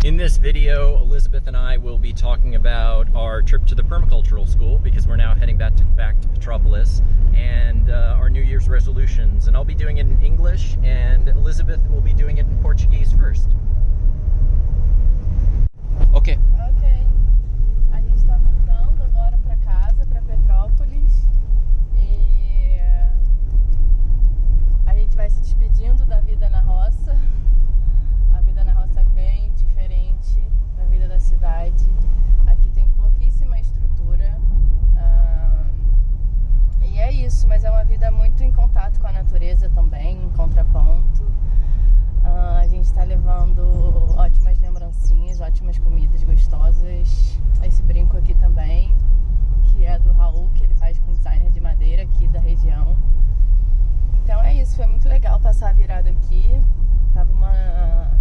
In this video, Elizabeth and I will be talking about our trip to the permacultural school because we're now heading back to Petropolis, and our New Year's resolutions. And I'll be doing it in English, and Elizabeth will be doing it in Portuguese first. Okay. Ok. A gente está voltando agora para casa, para Petrópolis, e a gente vai se despedindo da vida na roça. A vida na roça é bem diferente da vida da cidade. Aqui tem pouquíssima estrutura. E é isso, mas é uma vida muito em contato com a natureza também, em contraponto. A gente está levando ótimas lembrancinhas, ótimas comidas gostosas. Esse brinco aqui também, que é do Raul, que ele faz com designer de madeira aqui da região. Então é isso, foi muito legal passar a virada aqui. Tava uma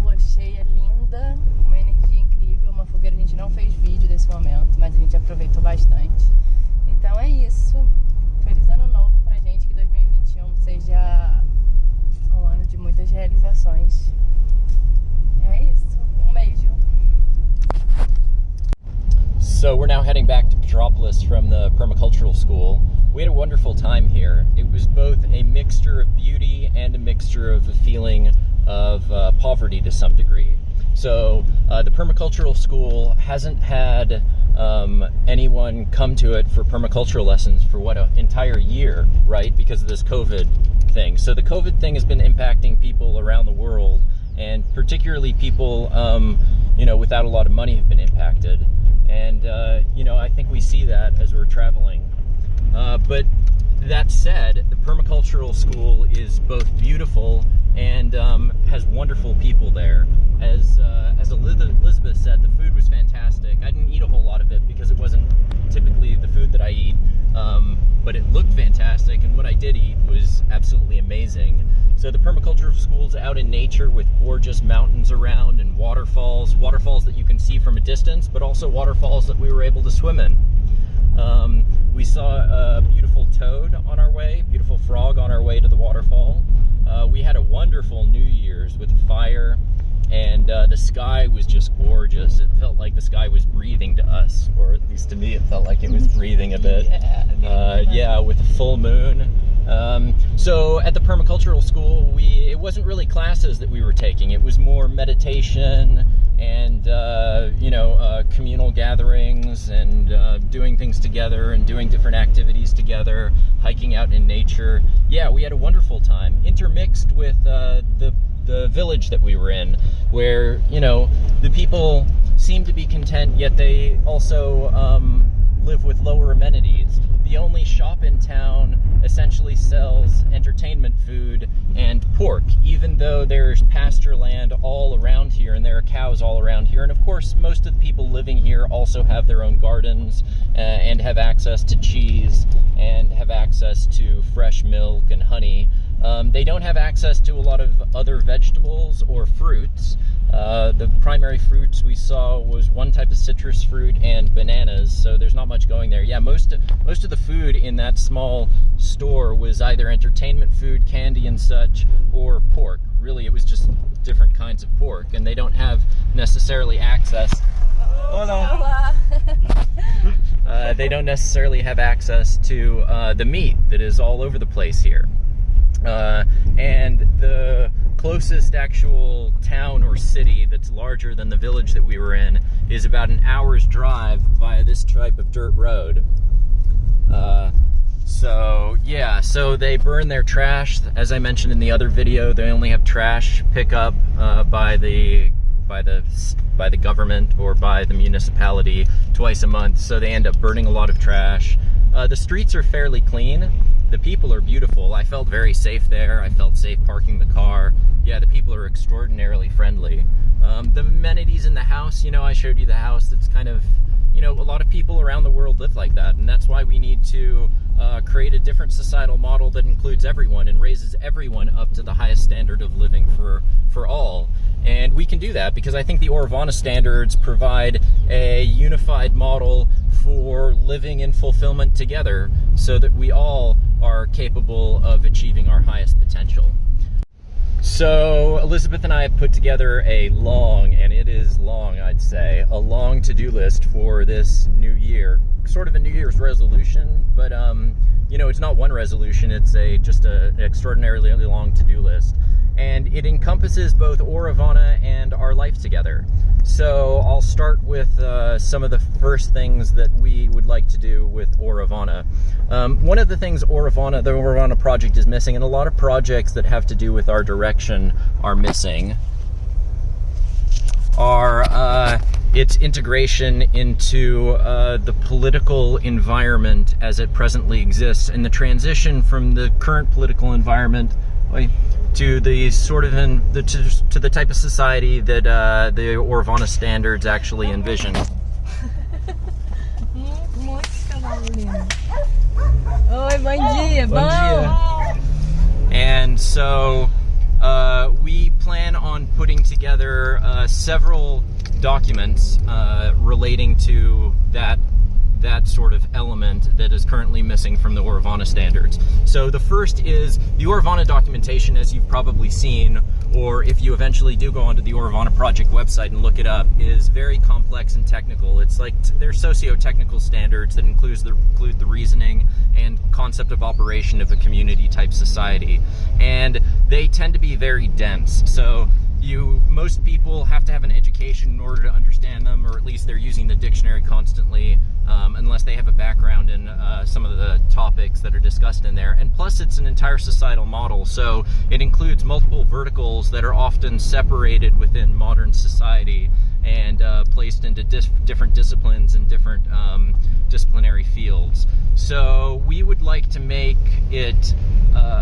lua cheia linda, uma energia incrível, uma fogueira. A gente não fez vídeo desse momento, mas a gente aproveitou bastante. Então é isso. Feliz ano novo pra gente, que 2021 seja um ano de muitas realizações. É isso. Um beijo. So we're now heading back to Petropolis from the permacultural school. We had a wonderful time here. It was both a mixture of beauty and a mixture of a feeling of poverty to some degree. So the permacultural school hasn't had anyone come to it for permacultural lessons for an entire year, right? Because of this COVID thing. So the COVID thing has been impacting people around the world, and particularly people, without a lot of money have been impacted. And, I think we see that as we're traveling. But that said, the permacultural school is both beautiful and has wonderful people there. As Elizabeth said, the food was fantastic. I didn't eat a whole lot of it because it wasn't typically the food that I eat, but it looked fantastic, and what I did eat was absolutely amazing. So the permacultural school's out in nature with gorgeous mountains around and waterfalls that you can see from a distance, but also waterfalls that we were able to swim in. We saw a beautiful toad on our way, beautiful frog on our way to the waterfall. We had a wonderful New Year's with a fire, and the sky was just gorgeous. It felt like the sky was breathing to us, or at least to me it felt like it was breathing a bit. With a full moon. So at the permacultural school, it wasn't really classes that we were taking. It was more meditation and communal gatherings and doing things together and doing different activities together, hiking out in nature. Yeah, we had a wonderful time, intermixed with the village that we were in, where the people seem to be content, yet they also live with lower amenities. The only shop in town essentially sells entertainment food and pork, even though there's pasture land all around here and there are cows all around here. And of course, most of the people living here also have their own gardens and have access to cheese and have access to fresh milk and honey. They don't have access to a lot of other vegetables or fruits. The primary fruits we saw was one type of citrus fruit and bananas, so there's not much going there. Yeah, most of the food in that small store was either entertainment food, candy and such, or pork. Really, it was just different kinds of pork, and they don't have necessarily access. They don't necessarily have access to the meat that is all over the place here. And the closest actual town or city that's larger than the village that we were in is about an hour's drive via this type of dirt road. So they burn their trash. As I mentioned in the other video, they only have trash pickup by the government or by the municipality twice a month, so they end up burning a lot of trash. The streets are fairly clean. The people are beautiful. I felt very safe there. I felt safe parking the car. Yeah, the people are extraordinarily friendly. The amenities in the house, I showed you the house. That's kind of, a lot of people around the world live like that, and that's why we need to create a different societal model that includes everyone and raises everyone up to the highest standard of living for all. And we can do that because I think the Auravana standards provide a unified model for living in fulfillment together so that we all are capable of achieving our highest potential. So Elizabeth and I have put together a long, and it is long, I'd say, a long to-do list for this new year. Sort of a New Year's resolution, but it's not one resolution. It's just an extraordinarily long to-do list, and it encompasses both Auravana and our life together. So I'll start with some of the first things that we would like to do with Auravana. One of the things the Auravana project is missing, and a lot of projects that have to do with our direction are missing, are its integration into the political environment as it presently exists, and the transition from the current political environment to the sort of to the type of society that the Auravana standards actually envision. Oi, bom dia, Bom dia. And so we plan on putting together several documents relating to that sort of element that is currently missing from the Auravana standards. So the first is the Auravana documentation, as you've probably seen, or if you eventually do go onto the Auravana project website and look it up, is very complex and technical. It's like they're socio-technical standards that include the reasoning and concept of operation of a community-type society. And they tend to be very dense. So most people have to have an education in order to understand them, or at least they're using the dictionary constantly, unless they have a background in some of the topics that are discussed in there. And plus, it's an entire societal model, so it includes multiple verticals that are often separated within modern society and placed into different disciplines and different disciplinary fields. So we would like to make it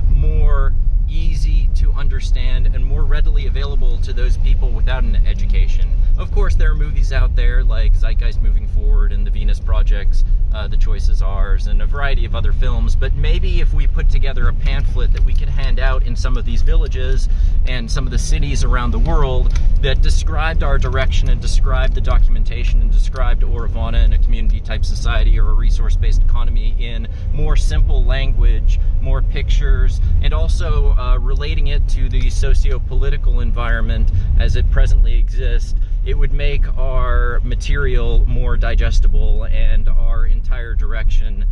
more easy to understand and more readily available to those people without an education. Of course, there are movies out there like Zeitgeist Moving Forward and The Venus Projects, The Choice Is Ours, and a variety of other films, but maybe if we put together a pamphlet that we could hand out in some of these villages and some of the cities around the world that described our direction and described the documentation and described Auravana in a community-type society or a resource-based economy in more simple language, more pictures, and also relating it to the socio-political environment as it presently exists, it would make our material more digestible and our entire direction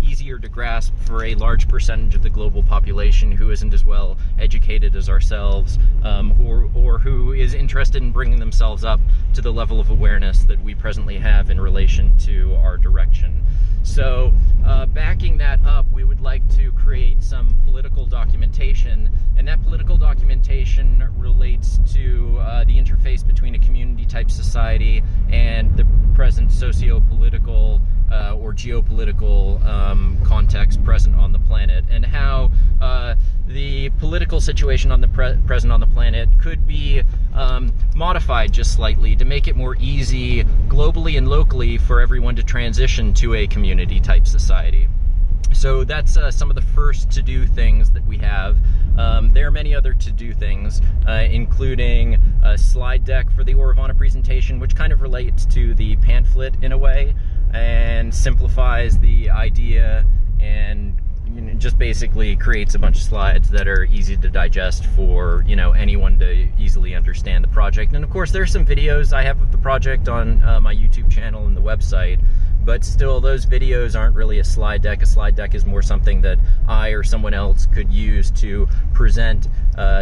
easier to grasp for a large percentage of the global population who isn't as well educated as ourselves, or who is interested in bringing themselves up to the level of awareness that we presently have in relation to our direction. So backing that up, we would like to create some political documentation, and that political documentation relates to the interface between a community-type society and the present socio-political or geopolitical context present on the planet, and how the political situation on the present on the planet could be modified just slightly to make it more easy globally and locally for everyone to transition to a community-type society. So that's some of the first to-do things that we have. There are many other to-do things, including a slide deck for the Auravana presentation, which kind of relates to the pamphlet in a way, and simplifies the idea and just basically creates a bunch of slides that are easy to digest for anyone to easily understand the project. And of course, there's some videos I have of the project on my YouTube channel and the website, but still, those videos aren't really a slide deck. A slide deck is more something that I or someone else could use to present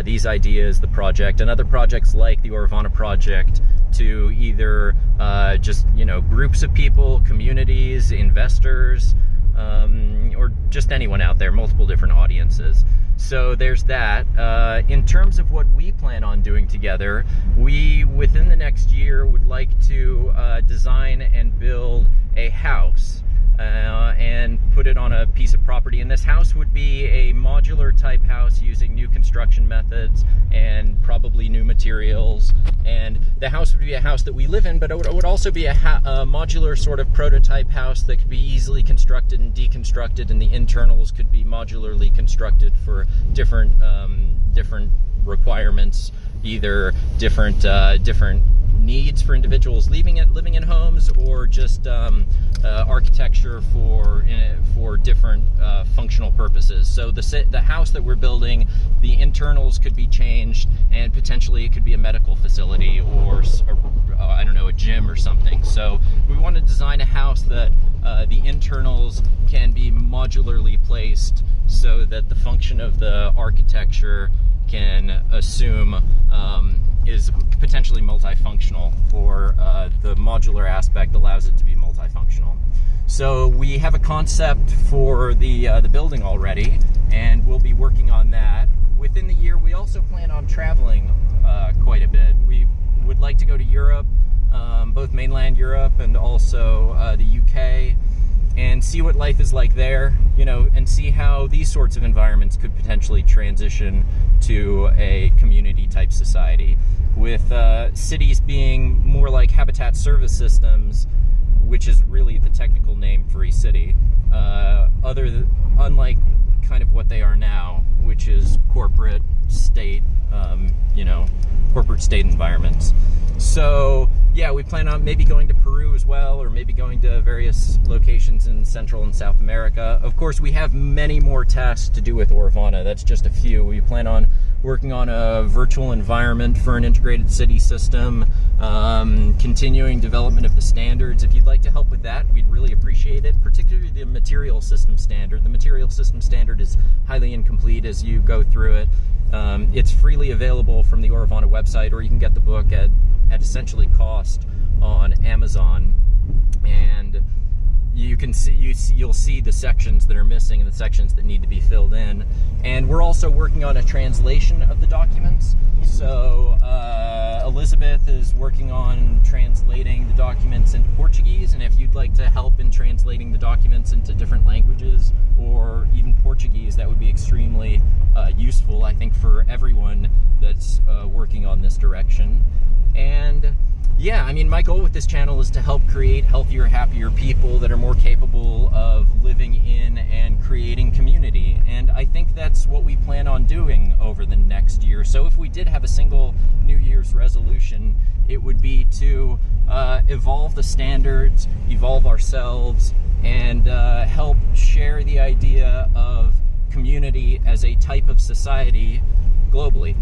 these ideas, the project, and other projects like the Auravana project to either just groups of people, communities, investors, or just anyone out there, multiple different audiences. So there's that. In terms of what we plan on doing together, we, within the next year, would like to design and build a house and put it on a piece of property. And this house would be a modular type house using new construction methods and probably new materials. And the house would be a house that we live in, but it would also be a modular sort of prototype house that could be easily constructed and deconstructed, and the internals could be modularly constructed for different requirements, either different needs for individuals living in homes, or just architecture for different functional purposes. So the house that we're building the internals could be changed, and potentially it could be a medical facility or I don't know, a gym or something. So we want to design a house that the internals can be modularly placed so that the function of the architecture can assume is potentially multifunctional, or the modular aspect allows it to be multifunctional. So we have a concept for the building already, and we'll be working on that. Within the year, we also plan on traveling quite a bit. We would like to go to Europe, both mainland Europe and also the UK, and see what life is like there, you know, and see how these sorts of environments could potentially transition to a community type society, with cities being more like habitat service systems, which is really the technical name for a city, unlike kind of what they are now, which is corporate state, corporate state environments. So yeah, we plan on maybe going to Peru as well, or maybe going to various locations in Central and South America. Of course, we have many more tasks to do with Auravana. That's just a few. We plan on working on a virtual environment for an integrated city system, continuing development of the standards. If you'd like to help with that, we'd really appreciate it, particularly the material system standard. The material system standard is highly incomplete as you go through it. It's freely available from the Auravana website, or you can get the book at essentially cost on Amazon, and you can see you'll see the sections that are missing and the sections that need to be filled in. And we're also working on a translation of the documents. So Elizabeth is working on translating the documents into Portuguese, and if you'd like to help in translating the documents into different languages or even Portuguese, that would be extremely useful, I think, for everyone that's working on this direction. And yeah, I mean, my goal with this channel is to help create healthier, happier people that are more capable of living in and creating community. And I think that's what we plan on doing over the next year. So if we did have a single New Year's resolution, it would be to evolve the standards, evolve ourselves, and help share the idea of community as a type of society globally.